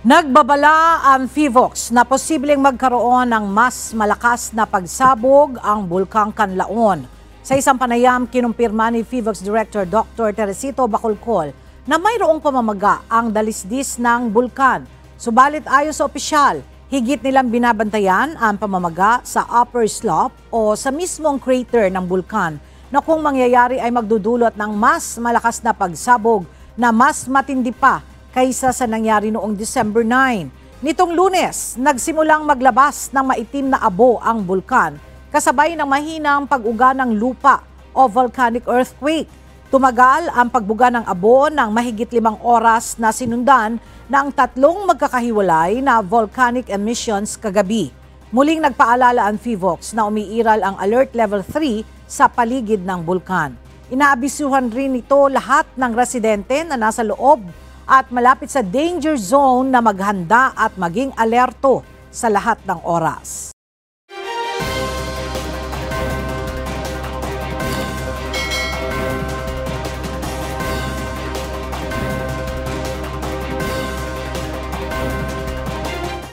Nagbabala ang PHIVOLCS na posibleng magkaroon ng mas malakas na pagsabog ang Bulkang Kanlaon. Sa isang panayam, kinumpirma ni PHIVOLCS Director Dr. Teresito Bacolcol na mayroong pamamaga ang dalisdis ng bulkan. Subalit ayon sa opisyal, higit nilang binabantayan ang pamamaga sa upper slope o sa mismong crater ng bulkan na kung mangyayari ay magdudulot ng mas malakas na pagsabog na mas matindi pa kaysa sa nangyari noong December 9. Nitong Lunes, nagsimulang maglabas ng maitim na abo ang bulkan, kasabay ng mahinang pag-uga ng lupa o volcanic earthquake. Tumagal ang pagbuga ng abo ng mahigit 5 oras na sinundan ng 3 magkakahiwalay na volcanic emissions kagabi. Muling nagpaalala ang PHIVOLCS na umiiral ang Alert Level 3 sa paligid ng bulkan. Inaabisuhan rin ito lahat ng residente na nasa loob at malapit sa danger zone na maghanda at maging alerto sa lahat ng oras.